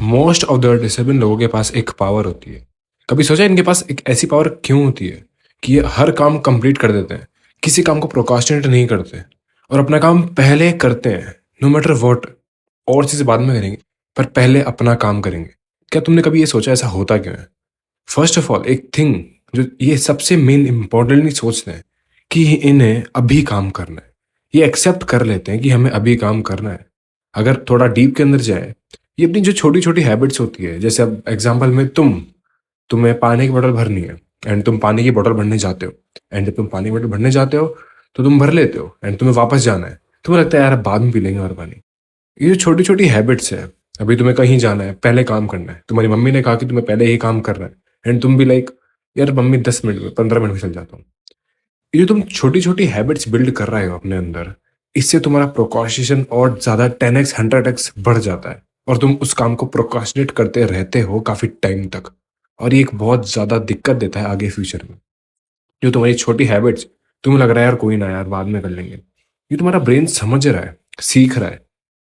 Most of the disable लोगों के पास एक पावर होती है। कभी सोचा इनके पास एक ऐसी पावर क्यों होती है कि ये हर काम कंप्लीट कर देते हैं, किसी काम को प्रोकास्टिनेट नहीं करते और अपना काम पहले करते हैं, नो मैटर व्हाट। और चीज़ें बाद में करेंगे, पर पहले अपना काम करेंगे। क्या तुमने कभी ये सोचा ऐसा होता क्यों है? फर्स्ट ऑफ ऑल, एक थिंग जो ये सबसे मेन इंपॉर्टेंटली सोचते हैं कि इन्हें अभी काम करना है। ये एक्सेप्ट कर लेते हैं कि हमें अभी काम करना है। अगर थोड़ा डीप के अंदर जाए, ये अपनी जो छोटी छोटी हैबिट्स होती है, जैसे अब एग्जांपल में तुम्हें पानी की बोतल भरनी है एंड तुम पानी की बोतल भरने जाते हो। एंड जब तुम पानी की बोतल भरने जाते हो तो तुम भर लेते हो एंड तुम्हें वापस जाना है। तुम्हें लगता है यार बाद में पी लेंगे और पानी। ये जो छोटी छोटी हैबिट्स है, अभी तुम्हें कहीं जाना है, पहले काम करना है, तुम्हारी मम्मी ने कहा कि तुम्हें पहले ही काम करना है एंड तुम भी लाइक यार मम्मी 10 मिनट में 15 मिनट में चल जाता हूँ। ये जो तुम छोटी छोटी हैबिट्स बिल्ड कर रहे हो अपने अंदर, इससे तुम्हारा प्रोकास्टिनेशन और ज्यादा 10x 100x बढ़ जाता है और तुम उस काम को प्रोकास्टिनेट करते रहते हो काफी टाइम तक। और ये एक बहुत ज्यादा दिक्कत देता है आगे फ्यूचर में। जो तुम्हारी छोटी हैबिट्स, तुम्हें लग रहा है यार कोई ना यार बाद में कर लेंगे, ये तुम्हारा ब्रेन समझ रहा है, सीख रहा है।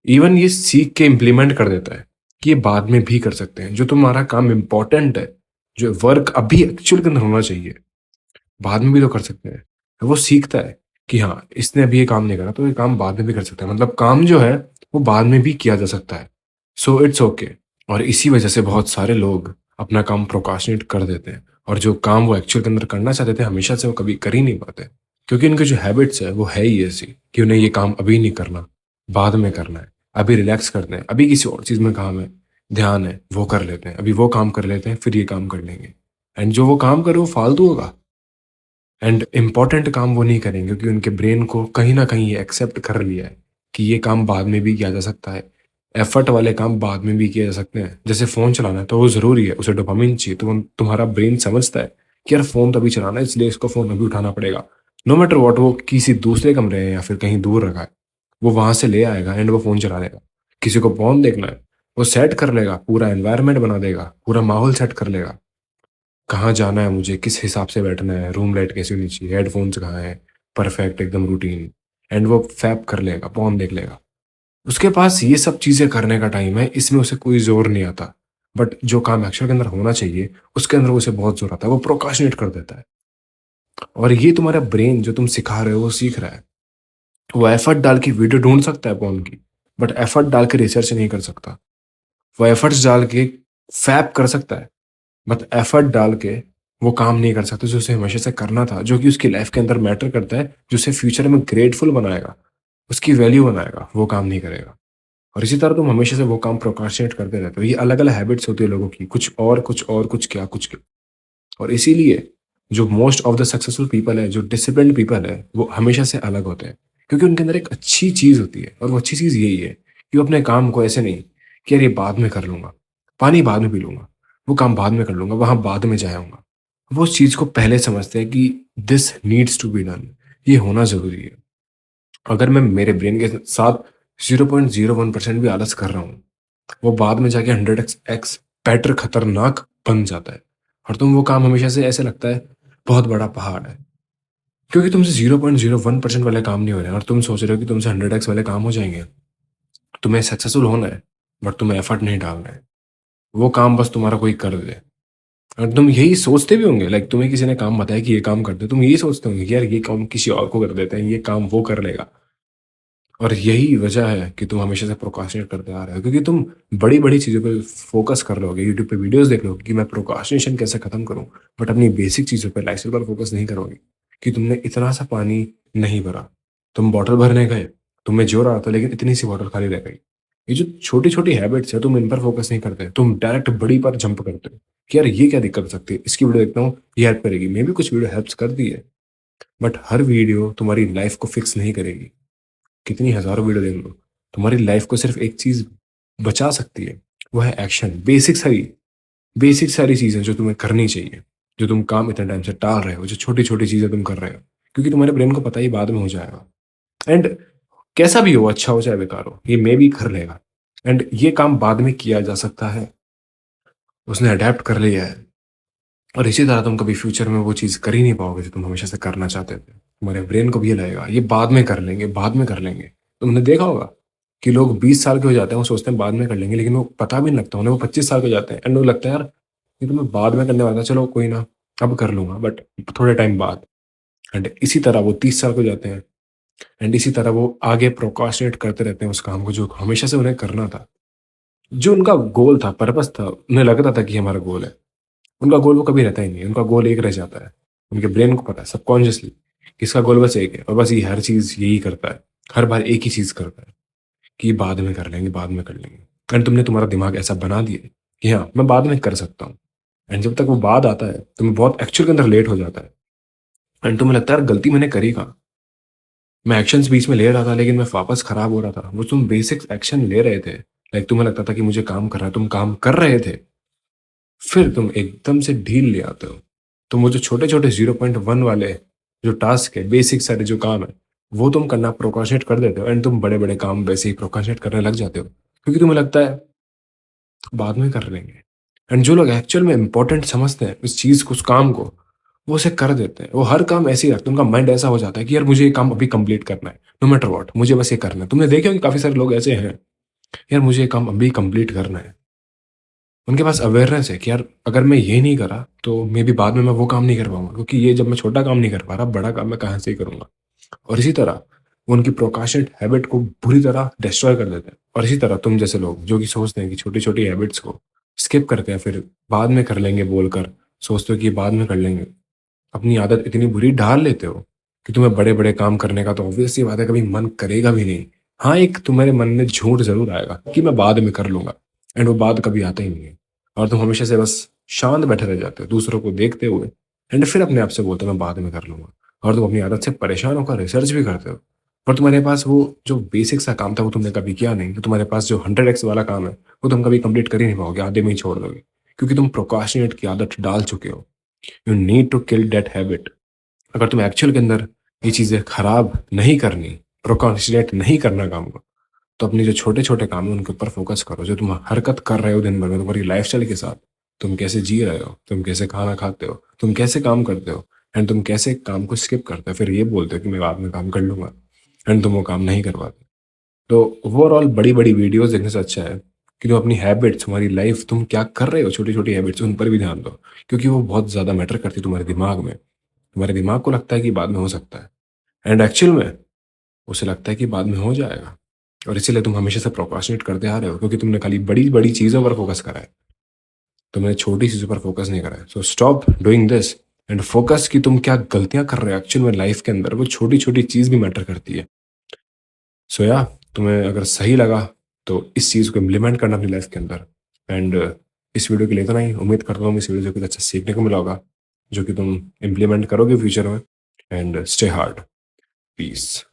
इवन ये सीख के इम्प्लीमेंट कर देता है कि ये बाद में भी कर सकते हैं। जो तुम्हारा काम इंपॉर्टेंट है, जो वर्क अभी एक्चुअल के अंदर होना चाहिए, बाद में भी तो कर सकते हैं। वो सीखता है कि हाँ इसने अभी ये काम नहीं करा तो ये काम बाद में भी कर सकता है, मतलब काम जो है वो बाद में भी किया जा सकता है। So it's okay. और इसी वजह से बहुत सारे लोग अपना काम प्रोकास्टिनेट कर देते हैं और जो काम वो एक्चुअल के अंदर करना चाहते थे हमेशा से वो कभी कर ही नहीं पाते, क्योंकि इनकी जो हैबिट्स है वो है ही ऐसी कि उन्हें ये काम अभी नहीं करना, बाद में करना है। अभी रिलैक्स करते हैं, अभी किसी और चीज़ में काम है, ध्यान है, वो कर लेते हैं, अभी वो काम कर लेते हैं, फिर ये काम कर लेंगे। एंड जो वो काम करे वो फालतू होगा एंड इम्पॉर्टेंट काम वो नहीं करेंगे, क्योंकि उनके ब्रेन को कहीं ना कहीं ये एक्सेप्ट कर लिया है कि ये काम बाद में भी किया जा सकता है। एफर्ट वाले काम बाद में भी किए जा सकते हैं। जैसे फ़ोन चलाना है तो वो ज़रूरी है, उसे डोपामिन चाहिए, तो तुम्हारा ब्रेन समझता है कि यार फ़ोन तो अभी चलाना है, इसलिए इसको फ़ोन अभी उठाना पड़ेगा। नो मैटर वॉट, वो किसी दूसरे कमरे है या फिर कहीं दूर रखा है, वो वहां से ले आएगा एंड वो फ़ोन चला लेगा। किसी को फोन देखना है, वो सेट कर लेगा, पूरा एनवायरनमेंट बना देगा, पूरा माहौल सेट कर लेगा। कहाँ जाना है मुझे, किस हिसाब से बैठना है, रूम लाइट कैसी होनी चाहिए, हेडफोन्स कहाँ है, परफेक्ट एकदम रूटीन। एंड वो फैप कर लेगा, पॉन देख लेगा। उसके पास ये सब चीजें करने का टाइम है, इसमें उसे कोई जोर नहीं आता। बट जो काम एक्चुअल के अंदर होना चाहिए उसके अंदर उसे बहुत जोर आता है, वो प्रोकाशिनेट कर देता है। और ये तुम्हारा ब्रेन जो तुम सिखा रहे हो वो सीख रहा है। वो एफर्ट डाल के वीडियो ढूंढ सकता है पॉन की, बट एफर्ट डाल के रिसर्च नहीं कर सकता। वो एफर्ट्स डाल के फैप कर सकता है, बट एफर्ट डाल के वो काम नहीं कर सकता जो उसे हमेशा से करना था, जो कि उसकी लाइफ के अंदर मैटर करता है, जो उसे फ्यूचर में ग्रेटफुल बनाएगा, उसकी वैल्यू बनाएगा, वो काम नहीं करेगा। और इसी तरह तुम हमेशा से वो काम प्रोक्रास्टिनेट करते रहते हो। ये अलग अलग हैबिट्स होती है लोगों की, कुछ और कुछ और कुछ क्या कुछ क्या। और इसीलिए जो most of the successful people है, जो डिसिप्लिन्ड पीपल है, वो हमेशा से अलग होते हैं, क्योंकि उनके अंदर एक अच्छी चीज होती है। और वो अच्छी चीज यही है कि वो अपने काम को ऐसे नहीं कि यार ये बाद में कर लूंगा, पानी बाद में पी लूंगा, वो काम बाद में कर लूंगा, वहां बाद में जाऊंगा। वो उस चीज को पहले समझते हैं कि this needs to be done, ये होना जरूरी है। अगर मैं मेरे ब्रेन के साथ 0.01% भी आलस कर रहा हूँ, वो बाद में जाके 100x बेटर खतरनाक बन जाता है। और तुम वो काम हमेशा से ऐसे लगता है बहुत बड़ा पहाड़ है, क्योंकि तुमसे 0.01% वाले काम नहीं हो रहे हैं और तुम सोच रहे हो कि तुमसे 100x वाले काम हो जाएंगे। तुम्हें सक्सेसफुल होना है, बट तुम्हें एफर्ट नहीं डालना है। वो काम बस तुम्हारा कोई कर दे। और तुम यही सोचते भी होंगे, लाइक तुम्हें किसी ने काम बताया कि ये काम कर दे, तुम यही सोचते होंगे कि यार ये काम किसी और को कर देते हैं, ये काम वो कर लेगा। और यही वजह है कि तुम हमेशा से प्रोकास्टिनेट करते आ रहे हो, क्योंकि तुम बड़ी बड़ी चीज़ों पे फोकस कर रहे होगे, यूट्यूब पे वीडियोस देख रहे हो कि मैं प्रोकास्टिनेशन कैसे खत्म करूं, बट अपनी बेसिक चीज़ों पे, लाइफस्टाइल पर फोकस नहीं करोगे। कि तुमने इतना सा पानी नहीं भरा, तुम बॉटल भरने गए, तुम्हें जोर आ रहा था लेकिन इतनी सी बॉटल खाली रह गई। ये जो छोटी छोटी हैबिट्स है, तुम इन पर फोकस नहीं करते, तुम डायरेक्ट बड़ी पर जंप करते हो कि यार ये क्या दिक्कत हो सकती है, इसकी वीडियो देखता हूँ, ये हेल्प करेगी। मे भी कुछ वीडियो हेल्प कर दी है, बट हर वीडियो तुम्हारी लाइफ को फिक्स नहीं करेगी। कितनी हजारों वीडियो देख लो, तुम्हारी लाइफ को सिर्फ एक चीज बचा सकती है, वो है एक्शन। बेसिक सारी चीजें जो तुम्हें करनी चाहिए, जो तुम काम इतने टाइम से टाल रहे हो, जो छोटी छोटी चीजें तुम कर रहे हो, क्योंकि तुम्हारे ब्रेन को पता ही बाद में हो जाएगा। एंड कैसा भी हो, अच्छा हो चाहे बेकार हो, ये मे भी कर लेगा। एंड ये काम बाद में किया जा सकता है, उसने अडेप्ट कर लिया है। और इसी तरह तुम कभी फ्यूचर में वो चीज़ कर ही नहीं पाओगे जो तुम हमेशा से करना चाहते थे। तुम्हारे ब्रेन को भी ये लगेगा ये बाद में कर लेंगे, बाद में कर लेंगे। तुमने देखा होगा कि लोग 20 साल के हो जाते हैं, वो सोचते हैं बाद में कर लेंगे, लेकिन वो पता भी नहीं लगता उन्हें, वो 25 साल के हो जाते हैं एंड वो लगता है यार ये तो मैं बाद में करने वाला था, चलो कोई ना, अब कर लूंगा, बट थोड़े टाइम बाद। एंड इसी तरह वो 30 साल के हो जाते हैं एंड इसी तरह वो आगे प्रोकास्टिनेट करते रहते हैं उस काम को जो हमेशा से उन्हें करना था, जो उनका गोल था, पर्पस था, उन्हें लगता था कि हमारा गोल है। उनका गोल वो कभी रहता ही नहीं, उनका गोल एक रह जाता है। उनके ब्रेन को पता है सबकॉन्शियसली कि इसका गोल बस एक है, और बस ये हर चीज यही करता है, हर बार एक ही चीज करता है कि बाद में कर लेंगे, बाद में कर लेंगे। एंड तुमने तुम्हारा दिमाग ऐसा बना दिया कि हाँ मैं बाद में कर सकता हूँ। एंड जब तक वो बाद आता है तुम्हें बहुत एक्चुअल के अंदर लेट हो जाता है एंड तुम्हें लगता है यार गलती मैंने करी कहाँ। मैं एक्शंस बीच में ले रहा था लेकिन मैं वापस खराब हो रहा था, वो तुम बेसिक एक्शन ले रहे थे, लाइक तुम्हें लगता था कि मुझे काम करना है, तुम काम कर रहे थे, फिर तुम एकदम से ढील ले आते हो। तुम वो जो छोटे छोटे 0.1 वाले जो टास्क है, बेसिक सारे जो काम है, वो तुम करना प्रोकाशनेट कर देते हो एंड तुम बड़े बड़े काम वैसे ही प्रोकाशनेट करने लग जाते हो क्योंकि तुम्हें लगता है बाद में कर लेंगे। एंड जो लोग एक्चुअल में इंपॉर्टेंट समझते हैं उस चीज को, उस काम को, वो उसे कर देते हैं। वो हर काम ऐसे ही रखते हैं, उनका माइंड ऐसा हो जाता है कि यार मुझे ये काम अभी कंप्लीट करना है, नो मैटर व्हाट, मुझे बस ये करना है। तुमने देखे हो कि काफी सारे लोग ऐसे हैं, यार मुझे ये काम अभी कंप्लीट करना है। उनके पास अवेयरनेस है कि यार अगर मैं ये नहीं करा तो मे बी बाद में मैं वो काम नहीं कर पाऊंगा, क्योंकि ये जब मैं छोटा काम नहीं कर पा रहा, बड़ा काम मैं कहाँ से ही करूंगा। और इसी तरह वो उनकी प्रोकाशनेट हैबिट को बुरी तरह डिस्ट्रॉय कर देते हैं। और इसी तरह तुम जैसे लोग जो कि सोचते हैं कि छोटी छोटी हैबिट्स को स्किप करते हैं, फिर बाद में कर लेंगे बोलकर सोचते हो कि बाद में कर लेंगे, अपनी आदत इतनी बुरी डाल लेते हो कि तुम्हें बड़े बड़े काम करने का तो ऑब्वियस सी बात है कभी मन करेगा भी नहीं। हाँ, एक तुम्हारे मन में झूठ जरूर आएगा कि मैं बाद में कर लूंगा, एंड वो बाद कभी आता ही नहीं है। और तुम हमेशा से बस शांत बैठे रह जाते हो दूसरों को देखते हुए, एंड फिर अपने आप से बोलते हो मैं बाद में कर लूंगा। और तुम अपनी आदत से परेशान होकर रिसर्च भी करते हो, पर तुम्हारे पास वो जो बेसिक सा काम था वो तुमने कभी किया नहीं। तो तुम्हारे पास जो 100x वाला काम है वो तुम कभी कंप्लीट कर ही नहीं पाओगे, आधे में ही छोड़ दोगे, क्योंकि तुम प्रोकास्टिनेट की आदत डाल चुके हो। You need to kill that habit. अगर तुम एक्चुअल के अंदर ये चीजें खराब नहीं करनी, प्रोकास्टिनेट नहीं करना काम को, तो अपने जो छोटे छोटे काम है उनके ऊपर फोकस करो। जो तुम हरकत कर रहे हो दिन भर में तुम्हारी लाइफस्टाइल के साथ, तुम कैसे जी रहे हो, तुम कैसे खाना खाते हो, तुम कैसे काम करते हो, एंड तुम कैसे काम को स्किप करते हो, फिर ये बोलते हो कि मैं बाद में काम कर लूंगा, एंड तुम वो काम नहीं कर पाते। तो ओवरऑल बड़ी बड़ी वीडियोस देखने से अच्छा है कि तुम अपनी हैबिट्स, तुम्हारी लाइफ, तुम क्या कर रहे हो, छोटी छोटी हैबिट्स, उन पर भी ध्यान दो, क्योंकि वो बहुत ज्यादा मैटर करती है तुम्हारे दिमाग में। तुम्हारे दिमाग को लगता है कि बाद में हो सकता है, एंड एक्चुअल में उसे लगता है कि बाद में हो जाएगा। और इसीलिए तुम हमेशा से प्रोक्रास्टिनेट करते आ रहे हो, क्योंकि तुमने खाली बड़ी बड़ी चीजों पर फोकस करा है, तुमने छोटी चीजों पर फोकस नहीं करा है। So stop doing this and focus कि तुम क्या गलतियां कर रहे हो एक्चुअल में लाइफ के अंदर। वो छोटी छोटी चीज भी मैटर करती है। सो या तुम्हें अगर सही लगा तो इस चीज को इम्प्लीमेंट करना अपनी लाइफ के अंदर। एंड इस वीडियो के लिए इतना ही। उम्मीद करता हूँ इस वीडियो से कुछ अच्छा सीखने को मिला होगा जो कि तुम इम्प्लीमेंट करोगे फ्यूचर में। And stay hard. पीस।